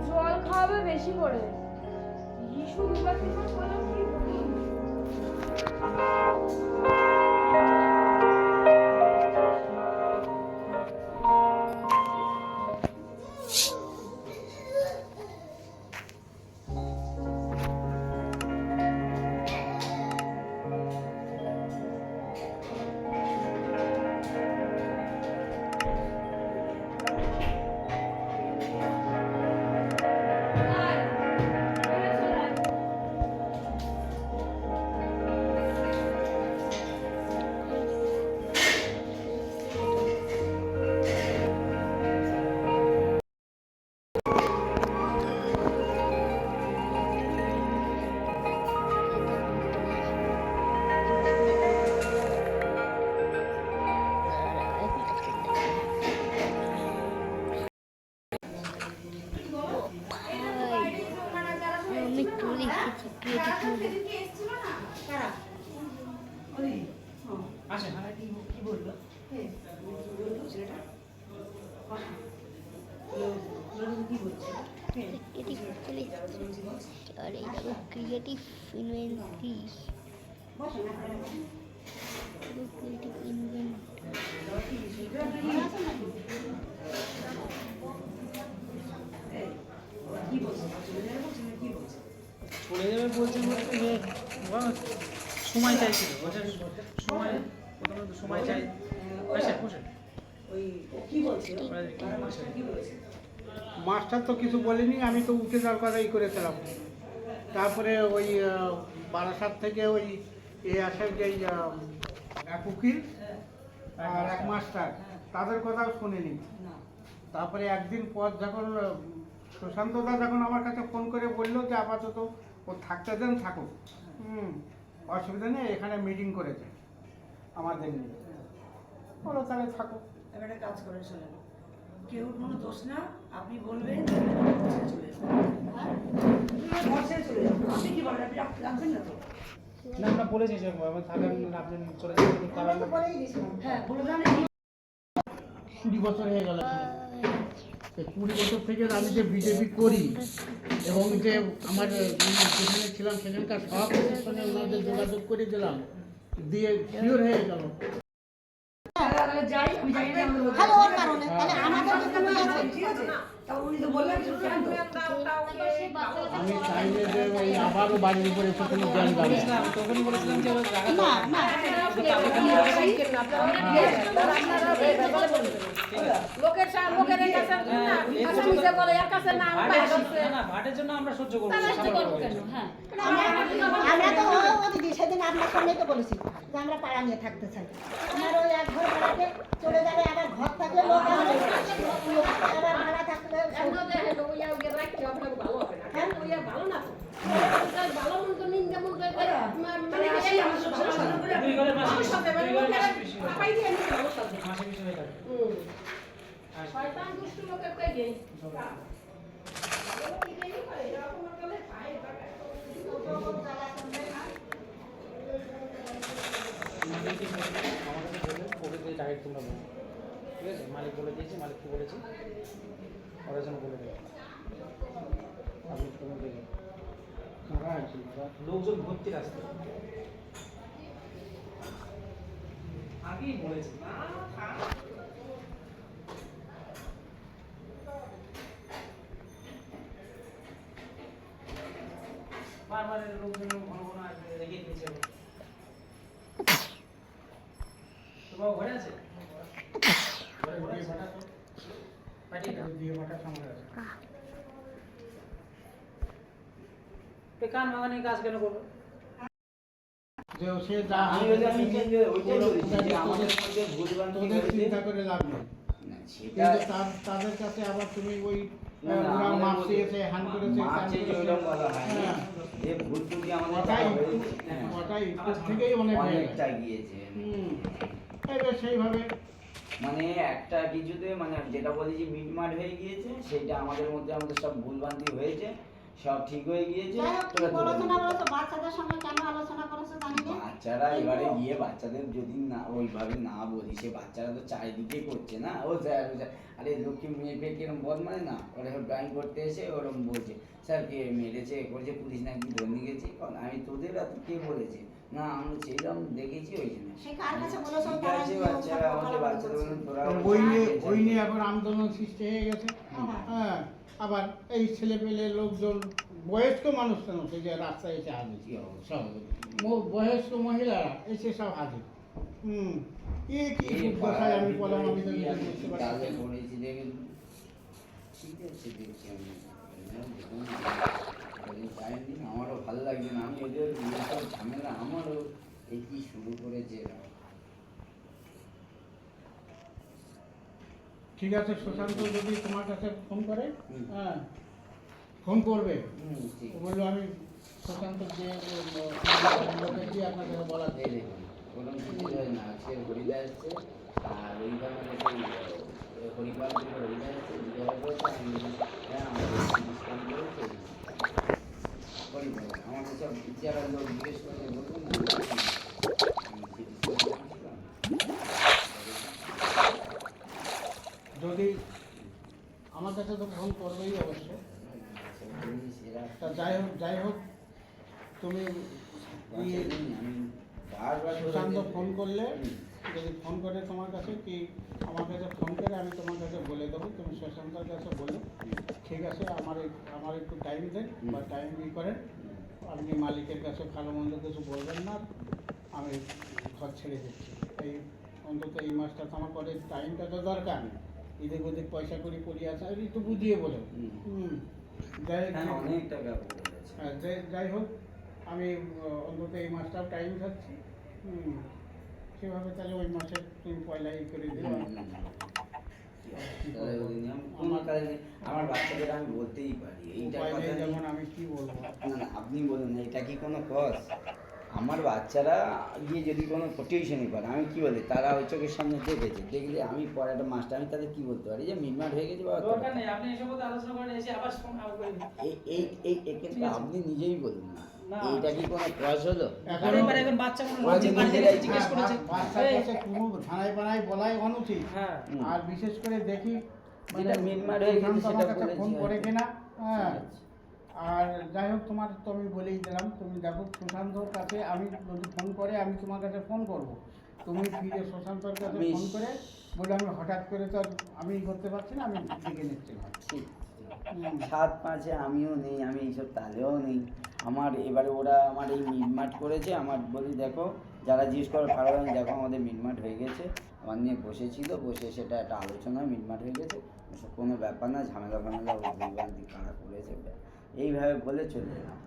জল খাওয়াবে বেশি করে। ইস্যু দুবাকে সব বলো কি বলি। Creative inventory. Creative চলে যাবে বলছে সময় চাইছিল সময় প্রথমত সময় চাই মাস্টার তো কিছু বলেনি, আমি তো উঠে যাওয়ার কথাই করেছিলাম। তারপরে ওই বারাসাত থেকে ওই আসে যে এক উকিল আর এক মাস্টার, তাদের কথাও শুনিনি। তারপরে একদিন পর যখন সুশান্তদা যখন আমার কাছে ফোন করে বললো যে আপাতত ও থাকতে দেন, থাকুক, অসুবিধা নেই, এখানে মিটিং করেছে আমাদের নিয়ে, বলো তাহলে থাকুক। এবারে কাজ করে চলেন, কেউ কোনো দোষ না, আপনি বলবেন চলে যাবেন। আপনি কি বলেন, আপনি রাখবেন না তো? না আমরা বলেছি যে থাকেন, আপনি চলে যাবেন। হ্যাঁ বলবেন। 20 বছর হয়ে গেল, 20 বছর থেকে আমি যে বিজেপি করি এবং যে আমার যেখানে ছিলাম সেখানকার সব প্রতিষ্ঠানে ওনাদের যোগাযোগ করে দিলাম, দিয়ে শিওর হয়ে গেল। আমি চাইলে যে ওই আবারও বাড়ির উপরে এসে কোনো জ্ঞান যাবে তখনই বলেছিলাম যে ভাটের জন্য আমরা সহ্য করবো। আমরা তো সেদিন আপনার সামনে তো বলেছি যে আমরা পাড়া নিয়ে থাকতে চাই। আমার ওই এক ঘর ভাড়াতে চলে যাবে, আবার ঘর থাকলে লোক আবার ভাড়া থাকবে। ডাইরেক্ট তোমরা বলো, ঠিক আছে? মালিক বলে দিয়েছি, মালিককে বলেছি, ওরা যেন বলে দেবে। আপনি লোকজন ভর্তি রাস্তায় আগেই বলেছি বারবার লোকজন ঘন ঘন আসবে, রেখে দিয়েছে। তোমার ঘরে আছে? কান ভাঙানি কাজ কেন করবো? চিন্তা করে লাভ নেই, তাদের কাছে আবার তুমি ওই হ্যান্ড করেছে থেকেই অনেকটা গিয়েছে। সেইভাবে মানে একটা কিছুতে মানে যেটা বলি যে মিটমাট হয়ে গিয়েছে, সেটা আমাদের মধ্যে আমাদের সব ভুলভ্রান্তি হয়েছে, সব ঠিক হয়ে গিয়েছে। যাই হোক, কি তোরা বলেছো তুলে না নিতে বলেছো, বাচ্চাদের সঙ্গে কেন আলোচনা করেছো জানি না। বাচ্চারা এবারে গিয়ে বাচ্চাদের যদি না ওইভাবে না বলি, সে বাচ্চারা তো চারিদিকে করছে না। ও স্যার আরে লক্ষ্মী মেয়ে পেয়ে কিরম বদ মানে না, ওরা ড্রয়িং করতে এসে ওরম বলছে স্যার কে মেরেছে করেছে, পুলিশ নাকি ধরে নিয়ে গেছে। আমি তোদের এত কে বলেছে না, আমরা ছিলাম দেখেছি ওই জন্য। সে কার কাছে বলেছো, ঠিক তারা আছে, কি বাচ্চারা অবস্থা আমাদের বলা বাচ্চাদের বলেছে? বলুন তোরা ওই নিয়ে এখন আন্দোলন সৃষ্টি হয়ে গেছে। হ্যাঁ। হ্যাঁ, আবার এই ছেলে পেলে লোকজন বয়স্ক মানুষ কেন সে যে রাস্তায় এসে হাজির, কি অবস্থা? সব বয়স্ক মহিলারা এসে সব হাজির। এ কি দশায় আমি বললাম, আমি তো নিজে বুঝতে পারছি না। পড়েছি দেখেন, ঠিক আছে দেখছি আমি টাইম দিন, আমারও ভালো লাগছে না। আমি এদের সব ঝামেলা আমারও এই কি শুরু করেছে এরা। ঠিক আছে, সুশান্ত যদি তোমার কাছে ফোন করে, হুম। হ্যাঁ ফোন করবে, ঠিক ও বললো আমি সুশান্ত যে লোকের আপনার কাছে বলা এই দেখুন কোনো কিছু হয় না। আজকে হরিদা এসছে আর হরিদা মানে সেই হরিপাল থেকে হরিদা এসছে, জিজ্ঞাসা করছে আমি হ্যাঁ আমাদের ডিসকাউন্ট করেছে হরিদা আমাকে সব যারা লোক জিজ্ঞেস করে বলবেন না যদি আমার কাছে তো ফোন করবেই অবশ্য। তা যাই হোক তুমি আমি বারবার সুশান্ত ফোন করলে, যদি ফোন করে তোমার কাছে কি আমার কাছে ফোন করে আমি তোমার কাছে বলে দেবো, তুমি সুশান্তর কাছে বলো ঠিক আছে আমার একটু টাইম দেন বা টাইম ই করেন, আপনি মালিকের কাছে ভালো মন্দ কিছু বলবেন না, আমি ঘর ছেড়ে দিচ্ছি। এই অন্তত এই মাসটা তো আমার পরে টাইমটা তো দরকার, এদিক ওদিক পয়সা করি পড়িয়ে আসা একটু বুঝিয়ে বলো। অনেক টাকা পড়ে গেছে। হ্যাঁ, যাই হোক আমি অন্তত এই মাসটাও টাইম থাকছি, সেভাবে তাহলে ওই মাসে তুমি পয়লা ই করে দিও। আমার বাচ্চাদের আমি বলতেই পারি এইটা উপায় কথা নেই, নেই। যেমন আমি কি বলবো। না না আপনি বলুন এটা কি কোনো কস? আমার বাচ্চারা গিয়ে যদি কোনো টিউশনি করে আমি কি বলি, তারা ওই চোখের সামনে দেখেছে, দেখলে আমি পরে একটা মাস্টার আমি তাদের কি বলতে পারি যে মিটমাট হয়ে গেছে বাবা। দরকার নেই, আপনি এসব কথা আলোচনা করেন, এসে আবার ফোন করে দিন। এই এক্ষেত্রে আপনি নিজেই বলুন না, না। এইটা কি কোনো কস হলো? আর এবারে এখন বাচ্চা কোনো ওরা যে লজ্জা বাড়িতে নিজেরাই জিজ্ঞেস করেছে বাচ্চার এই, কাছে কোনো থানায় পাড়ায় বলাই অনুচিত। হ্যাঁ হুম। আর বিশেষ করে দেখি যেটা মিটমাট হয়ে গেছে সুশান্ত সেটা আমার কাছে বলেছি ফোন করে হয়তো। কিনা। হ্যাঁ, ঠিক আছে। আর যাই হোক তোমার তো আমি বলেই দিলাম, তুমি দেখো সুশান্তর কাছে আমি যদি ফোন করে আমি তোমার কাছে ফোন করব, তুমি ফিরে সুশান্তর কাছে আমি- ফোন করে বলে আমি হঠাৎ করে তো আর আমি করতে পারছি না, আমি ডেকে নিচ্ছি না। ঠিক। হুম। 7-5-এ আমিও নেই, আমি এইসব তালেও নেই। আমার এবারে ওরা আমার এই মিটমাট করেছে, আমার বলি দেখো যারা জিজ্ঞেস করে পারবেন দেখো আমাদের মিটমাট হয়ে গেছে, আমার নিয়ে বসেছিল, বসে সেটা একটা আলোচনা মিটমাট হয়ে গেছে, ওসব কোনো ব্যাপার না, ঝামেলা ফামেলা ভুলভ্রান্তি কারা করেছে এইভাবে বলে চলে এলাম।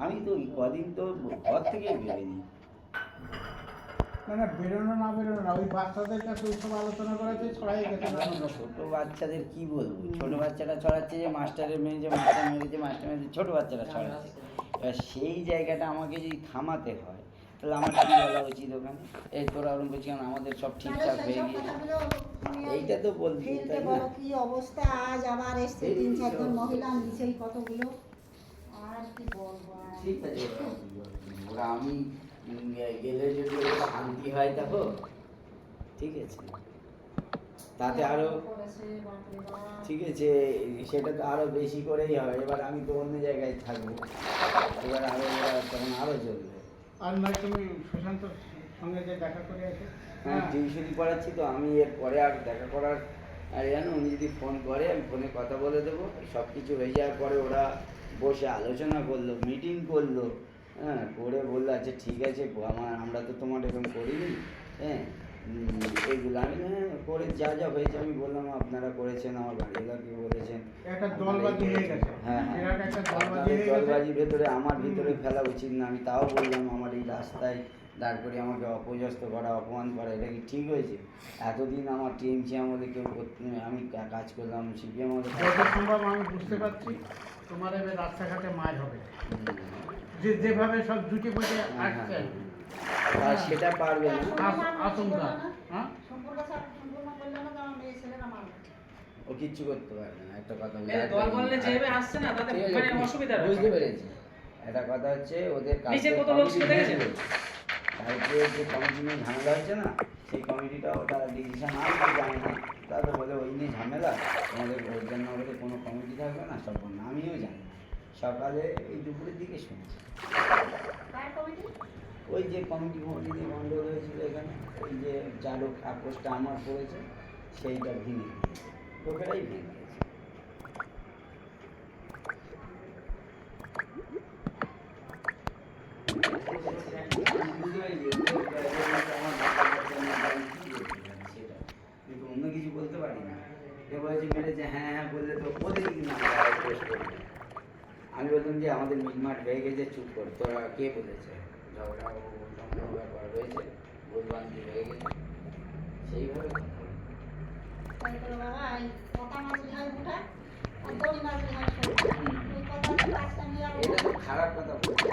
আমি তো কদিন তো ঘর থেকেই বেরোইনি। না বেরোনো না ওই বাচ্চাদের কাছে ওইসব আলোচনা করাতে ছড়াই গেছে নানান রকম। ছোট বাচ্চাদের কি বলবো, ছোট বাচ্চারা ছড়াচ্ছে যে মাস্টারের মেরেছে, মাস্টার মেরেছে, মাস্টার মেরেছে, ছোট বাচ্চারা ছড়াচ্ছে। এবার সেই জায়গাটা আমাকে যদি থামাতে হয় তাহলে আমার কি বলা উচিত ওখানে, এই তোরা ওরকম বলছি কারণ আমাদের সব ঠিকঠাক হয়ে গিয়েছে। এইটা তো বলছি ফিরতে তাই না? বলো কি অবস্থা, আজ আবার এসছে 3-4 জন মহিলা নিচেই কতগুলো, আর কি বলবো আর। ঠিক আছে, ওরা আমি গেলে যদি ওরা শান্তি হয় দেখো, ঠিক আছে তাতে আরো করেছে, বাপরে বাপ। ঠিক আছে, সেটা তো আরো বেশি করেই হবে। এবার আমি তো অন্য জায়গায় থাকবো, এবার আরো ওরা তখন আরো চলবে। আর নয় তুমি সুশান্তর সঙ্গে যে দেখা করে আছে। হ্যাঁ টিউশনি পড়াচ্ছি তো আমি, এর পরে আর দেখা করার আর জানো উনি যদি ফোন করে আমি ফোনে কথা বলে দেবো, সব কিছু হয়ে যাওয়ার পরে ওরা বসে আলোচনা করলো, মিটিং করলো, হ্যাঁ করে বললো আচ্ছা ঠিক আছে আমরা তো তোমার এরকম করিনি, হ্যাঁ এইগুলো আমি হ্যাঁ করে যা যা হয়েছে আমি বললাম আপনারা করেছেন, আমার বাড়িওয়ালাকে বলেছেন। একটা দলবাজি হয়ে গেছে। হ্যাঁ বিরাট একটা দলবাজি আপনাদের হয়ে গেছে। দলবাজির ভেতরে আমার ভিতরে ফেলা উচিত না, আমি তাও বললাম আমার এই রাস্তায় দাঁড় করে আমাকে অপদস্থ করা, অপমান করা, এটা কি ঠিক হয়েছে? এতদিন আমার টিএমসি আমাদের কেউ আমি কাজ করলাম, সিপিএম আমাদের যত সম্ভব আমি বুঝতে পারছি তোমার এবার রাস্তাঘাটে মার হবে, যেভাবে সব জুটে পুটে আসছে। আর সেটা পারবে না। আশঙ্কা। হ্যাঁ সম্পূর্ণ করলো না, কারণ মেয়ে ছেলেরা মারবে। ও কিচ্ছু করতে পারবে না, একটা কথা বলি। এই দল বললে যেভাবে আসছে না তাতে ঠিক আছে, মানে অসুবিধা বুঝতে পেরেছি। একটা কথা হচ্ছে ওদের নিচে কত লোক ছিল দেখেছেন? তারপরে যে কমিটি নিয়ে ঝামেলা হচ্ছে না, সেই কমিটিটাও তারা ডিসিশন আনতে জানে না, তারপরে বলে ওই নিয়ে ঝামেলা, তোমাদের ওর জন্য আমাদের কোনো কমিটি থাকবে না, সব বন্ধ। আমিও জানি না, সকালে এই দুপুরের দিকে শুনছি কার কমিটি? ওই যে কমিটি নিয়ে গন্ডগোল হয়েছিল এখানে, ওই যে চালক আপোষটা আমার পড়েছে সেইটা ভেঙে দিয়েছে, লোকেরাই ভেঙে দিয়েছে। কিন্তু অন্য কিছু বলতে পারি না। কেউ বলেছে মেরেছে, হ্যাঁ হ্যাঁ বললে তো ওদের কিন্তু আমি বললাম যে আমাদের মিটমাট হয়ে গেছে, চুপ কর, তোরা কে বলেছে ঝগড়া ব্যাপার হয়েছে, ভুলভ্রান্তি হয়ে গেছে, সেইভাবে কথা বলি। তাই তো বাবা, এই কথা মাঝে হয় উঠা, আর দড়ি মাঝে হয় শোনা। ওই কথা পাঁচটা নিয়ে আর এটা তো খারাপ কথা বলছে।